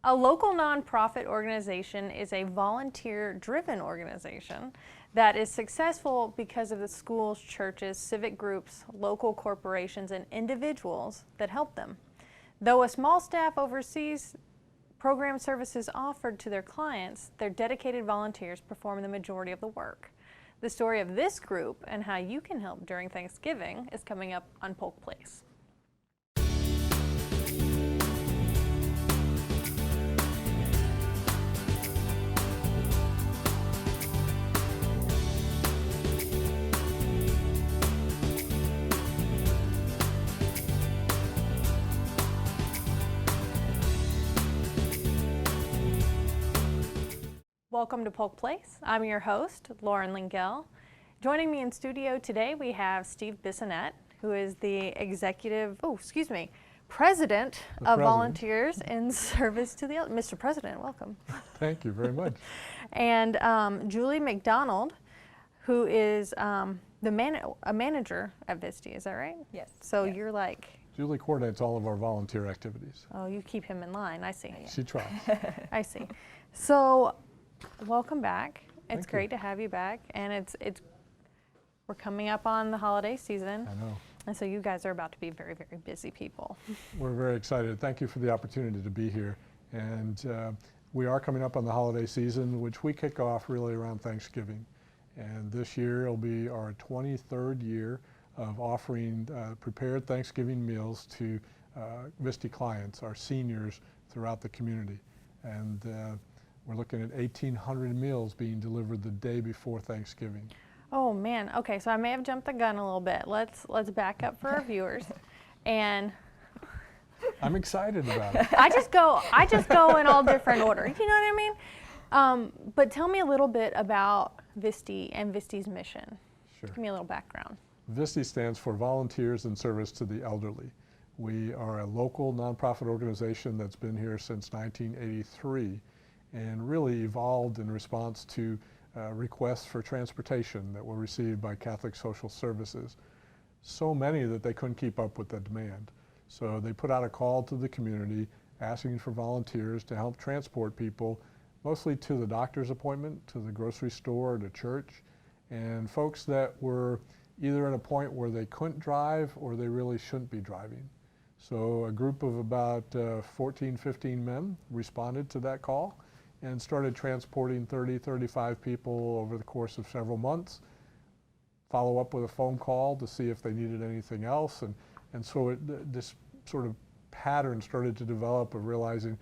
A local nonprofit organization is a volunteer-driven organization that is successful because of the schools, churches, civic groups, local corporations, and individuals that help them. Though a small staff oversees program services offered to their clients, their dedicated volunteers perform the majority of the work. The story of this group and how you can help during Thanksgiving is coming up on Polk Place. Welcome to Polk Place. I'm your host, Lauren Lingell. Joining me in studio today, we have Steve Bissonette, who is the President of Volunteers in Service to the Elderly. Mr. President, welcome. Thank you very much. And Julie McDonald, who is a manager at Viste, is that right? Yes. So yes. you're like... Julie coordinates all of our volunteer activities. Oh, you keep him in line, I see. She tries. I see. So, welcome back. It's Thank great you. to have you back, and we're coming up on the holiday season. I know. And so you guys are about to be very, very busy people. We're very excited. Thank you for the opportunity to be here. And we are coming up on the holiday season, which we kick off really around Thanksgiving. And this year will be our 23rd year of offering prepared Thanksgiving meals to Viste clients, our seniors throughout the community. And we're looking at 1,800 meals being delivered the day before Thanksgiving. Oh man, okay, so I may have jumped the gun a little bit. Let's back up for our viewers. And I'm excited about it. I just go in all different order. You know what I mean? But tell me a little bit about Viste and Viste's mission. Sure. Give me a little background. Viste stands for Volunteers in Service to the Elderly. We are a local nonprofit organization that's been here since 1983 and really evolved in response to requests for transportation that were received by Catholic Social Services. So many that they couldn't keep up with the demand. So they put out a call to the community asking for volunteers to help transport people mostly to the doctor's appointment, to the grocery store, to church, and folks that were either at a point where they couldn't drive or they really shouldn't be driving. So a group of about 14, 15 men responded to that call and started transporting 30, 35 people over the course of several months, follow up with a phone call to see if they needed anything else. And so this sort of pattern started to develop of realizing,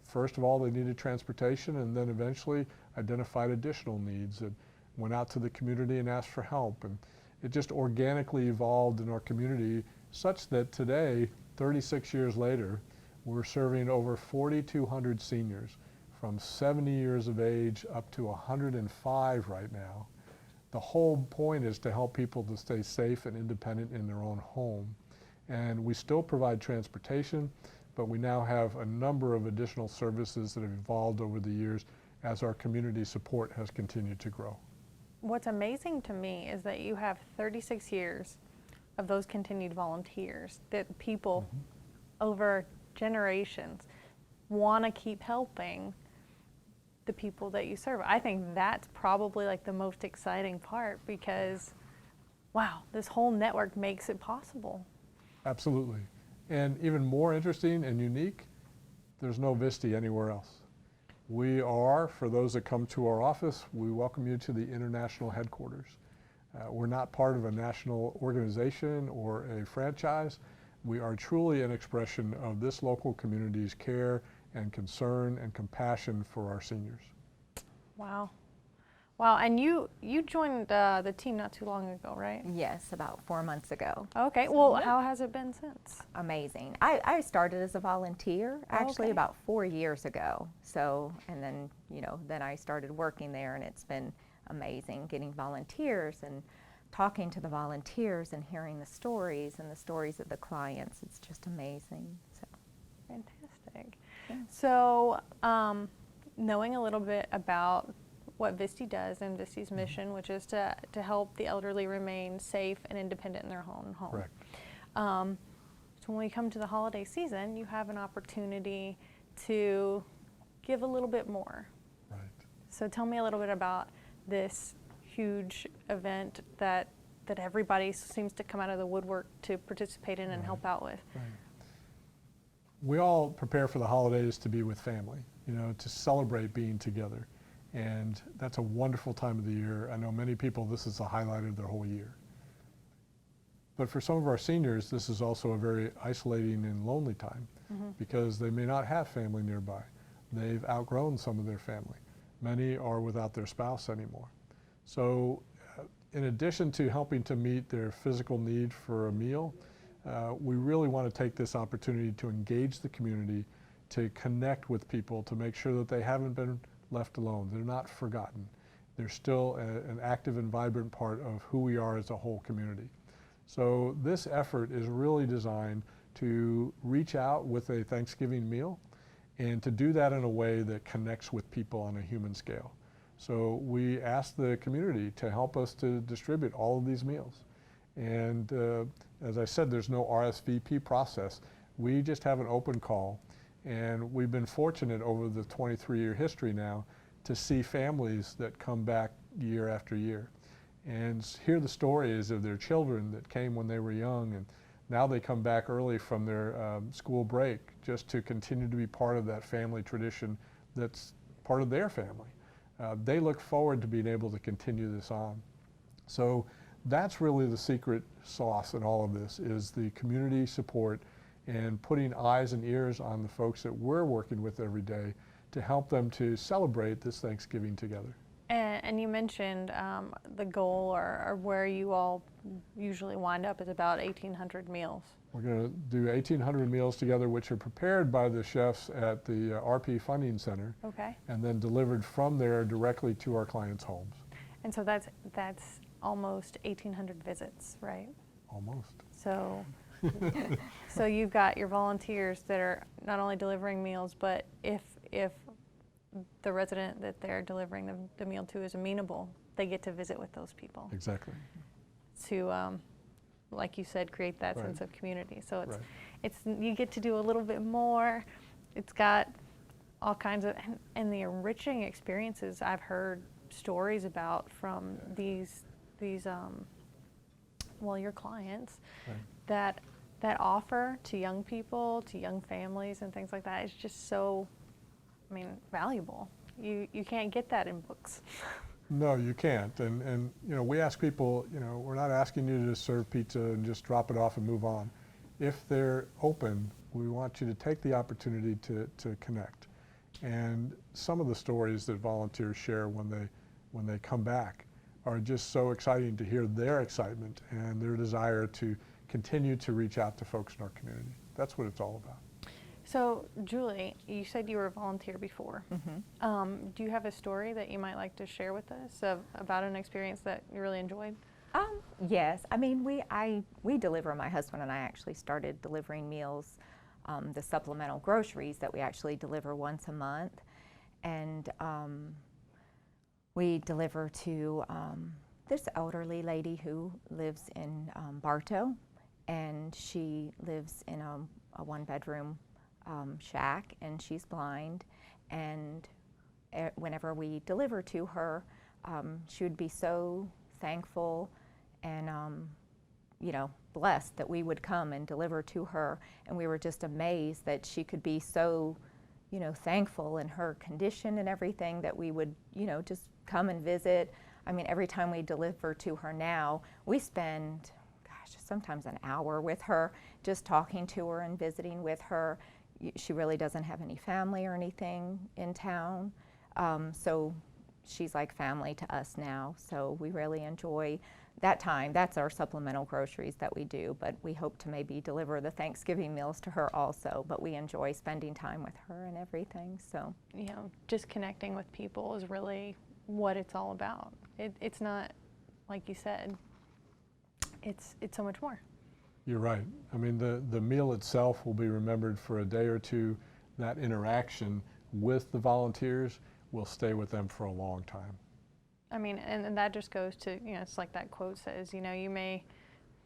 first of all, they needed transportation, and then eventually identified additional needs and went out to the community and asked for help. And it just organically evolved in our community such that today, 36 years later, we're serving over 4,200 seniors from 70 years of age up to 105 right now. The whole point is to help people to stay safe and independent in their own home. And we still provide transportation, but we now have a number of additional services that have evolved over the years as our community support has continued to grow. What's amazing to me is that you have 36 years of those continued volunteers, that people over generations want to keep helping the people that you serve. I think that's probably like the most exciting part because, wow, this whole network makes it possible. Absolutely. And even more interesting and unique, there's no Viste anywhere else. We are, for those that come to our office, we welcome you to the international headquarters. We're not part of a national organization or a franchise. We are truly an expression of this local community's care and concern and compassion for our seniors. Wow. Wow, and you joined the team not too long ago, right? Yes, about 4 months ago. Okay, So, well, yeah. how has it been since? Amazing. I started as a volunteer actually okay. about 4 years ago. So, and then, then I started working there, and it's been amazing getting volunteers and talking to the volunteers and hearing the stories and the stories of the clients. It's just amazing. So. Fantastic. Yeah. So, knowing a little bit about what Viste does and Viste's mission, which is to help the elderly remain safe and independent in their own home. Correct. So when we come to the holiday season, you have an opportunity to give a little bit more. Right. So tell me a little bit about this huge event that everybody seems to come out of the woodwork to participate in and help out with. Right. We all prepare for the holidays to be with family, to celebrate being together. And that's a wonderful time of the year. I know many people, this is the highlight of their whole year. But for some of our seniors, this is also a very isolating and lonely time because they may not have family nearby. They've outgrown some of their family. Many are without their spouse anymore. So in addition to helping to meet their physical need for a meal, we really want to take this opportunity to engage the community, to connect with people, to make sure that they haven't been left alone. They're not forgotten. They're still an active and vibrant part of who we are as a whole community. So this effort is really designed to reach out with a Thanksgiving meal and to do that in a way that connects with people on a human scale. So we ask the community to help us to distribute all of these meals. And as I said, there's no RSVP process. We just have an open call. And we've been fortunate over the 23-year history now to see families that come back year after year and hear the stories of their children that came when they were young, and now they come back early from their school break just to continue to be part of that family tradition that's part of their family. They look forward to being able to continue this on. So that's really the secret sauce in all of this, is the community support and putting eyes and ears on the folks that we're working with every day to help them to celebrate this Thanksgiving together. And you mentioned the goal or where you all usually wind up is about 1,800 meals. We're going to do 1,800 meals together, which are prepared by the chefs at the RP Funding Center, Okay. and then delivered from there directly to our clients' homes. And so that's almost 1,800 visits, right? Almost. So, so you've got your volunteers that are not only delivering meals, but if the resident that they're delivering the meal to is amenable, they get to visit with those people. Exactly. To, like you said, create that Right. sense of community. So Right. it's you get to do a little bit more. It's got all kinds of, and the enriching experiences I've heard stories about from these your clients, Right. that offer to young people, to young families and things like that is just so, valuable. You can't get that in books. No, you can't. And we ask people, we're not asking you to serve pizza and just drop it off and move on. If they're open, we want you to take the opportunity to connect. And some of the stories that volunteers share when they come back are just so exciting to hear their excitement and their desire to continue to reach out to folks in our community. That's what it's all about. So, Julie, you said you were a volunteer before. Mm-hmm. Do you have a story that you might like to share with us about an experience that you really enjoyed? Yes, we deliver. My husband and I actually started delivering meals, the supplemental groceries that we actually deliver once a month, and we deliver to this elderly lady who lives in Bartow, and she lives in a one-bedroom shack, and she's blind, and whenever we deliver to her, she would be so thankful and blessed that we would come and deliver to her, and we were just amazed that she could be so thankful in her condition and everything, that we would just come and visit. Every time we deliver to her now, we spend sometimes an hour with her, just talking to her and visiting with her. She really doesn't have any family or anything in town, so she's like family to us now. So we really enjoy that time. That's our supplemental groceries that we do, but we hope to maybe deliver the Thanksgiving meals to her also. But we enjoy spending time with her and everything. So just connecting with people is really what it's all about. It's not, like you said, it's so much more. You're right. The meal itself will be remembered for a day or two. That interaction with the volunteers will stay with them for a long time. And that just goes to, it's like that quote says, you may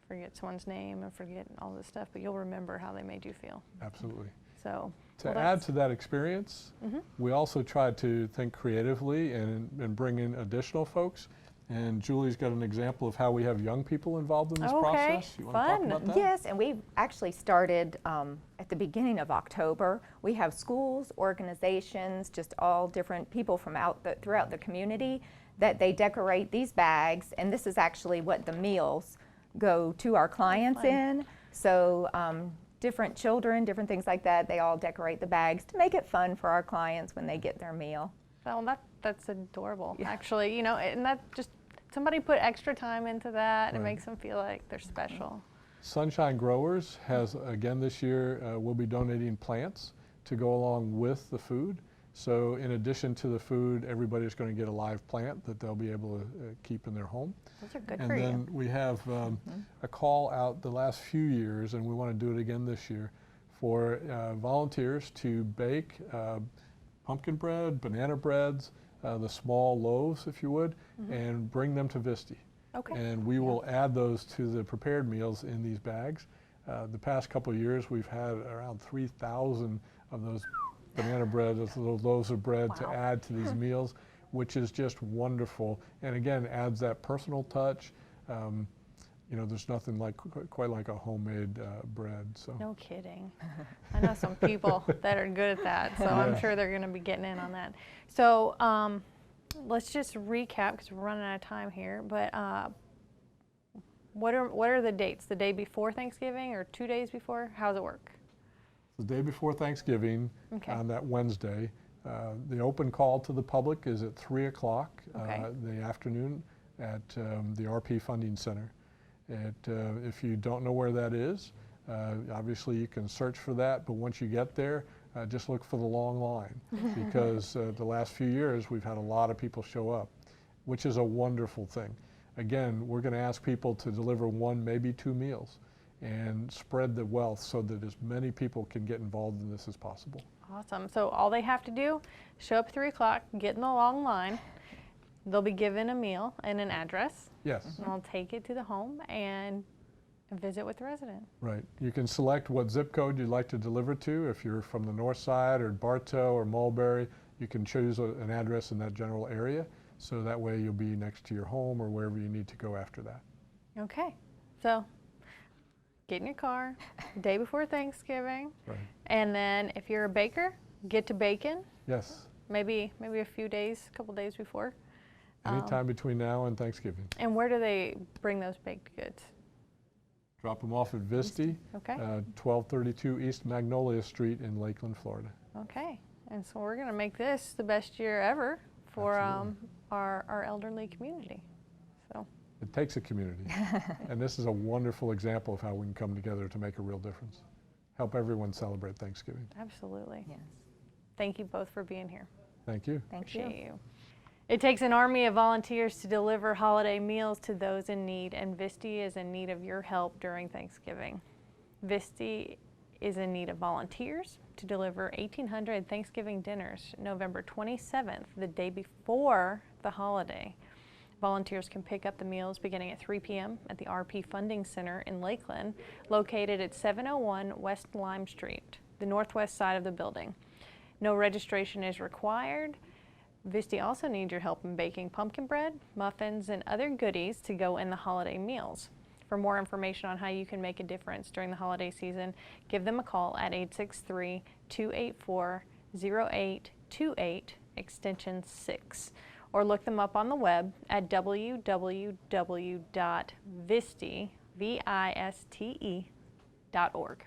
forget someone's name and forget all this stuff, but you'll remember how they made you feel. Absolutely. So To Well, add that's- to that experience, we also tried to think creatively and bring in additional folks. And Julie's got an example of how we have young people involved in this Okay, process. You want to talk fun. about that? Yes, and we actually started at the beginning of October. We have schools, organizations, just all different people from throughout the community that they decorate these bags, and this is actually what the meals go to our clients fun. in. So different children, different things like that, they all decorate the bags to make it fun for our clients when they get their meal. Well, that's adorable, Yeah. actually. You know, and that just somebody put extra time into that. And it Right. makes them feel like they're special. Sunshine Growers has, again this year, we'll be donating plants to go along with the food. So in addition to the food, everybody's going to get a live plant that they'll be able to keep in their home. Those are good And for then you. we have a call out the last few years, and we want to do it again this year, for volunteers to bake pumpkin bread, banana breads, the small loaves, if you would, and bring them to Viste. Okay. And we will add those to the prepared meals in these bags. The past couple of years, we've had around 3,000 of those banana bread, those little loaves of bread to Wow. add to these meals, which is just wonderful. And again, adds that personal touch. You know, there's nothing like quite like a homemade bread. So No kidding. I know some people that are good at that, so I'm Yeah. sure they're going to be getting in on that. So let's just recap because we're running out of time here. But what are the dates? The day before Thanksgiving or 2 days before? How does it work? the day before Thanksgiving, Okay. on that Wednesday, the open call to the public is at 3 o'clock Okay. the afternoon at the RP Funding Center. If you don't know where that is, obviously you can search for that, but once you get there, just look for the long line because the last few years we've had a lot of people show up, which is a wonderful thing. Again, we're going to ask people to deliver 1, maybe 2 meals and spread the wealth so that as many people can get involved in this as possible. Awesome. So all they have to do, show up at 3 o'clock, get in the long line. They'll be given a meal and an address, Yes, and they'll take it to the home and visit with the resident. right. You can select what zip code you'd like to deliver to. If you're from the north side or Bartow or Mulberry, you can choose an address in that general area. So that way you'll be next to your home or wherever you need to go after that. Okay. So get in your car the day before Thanksgiving, Right. and then if you're a baker, get to baking Yes, maybe a few days, a couple days before. anytime between now and Thanksgiving. And where do they bring those baked goods? Drop them off at Viste, Okay. 1232 East Magnolia Street in Lakeland, Florida. Okay. And so we're going to make this the best year ever for Absolutely. our elderly community. So It takes a community. And this is a wonderful example of how we can come together to make a real difference. Help everyone celebrate Thanksgiving. absolutely. Yes. Thank you both for being here. Thank you. Thank you. Appreciate you. It takes an army of volunteers to deliver holiday meals to those in need, and Viste is in need of your help during Thanksgiving. Viste is in need of volunteers to deliver 1,800 Thanksgiving dinners November 27th, the day before the holiday. Volunteers can pick up the meals beginning at 3 p.m. at the RP Funding Center in Lakeland, located at 701 West Lime Street, the northwest side of the building. No registration is required. Viste also needs your help in baking pumpkin bread, muffins, and other goodies to go in the holiday meals. For more information on how you can make a difference during the holiday season, give them a call at 863-284-0828, extension 6, or look them up on the web at www.viste.org.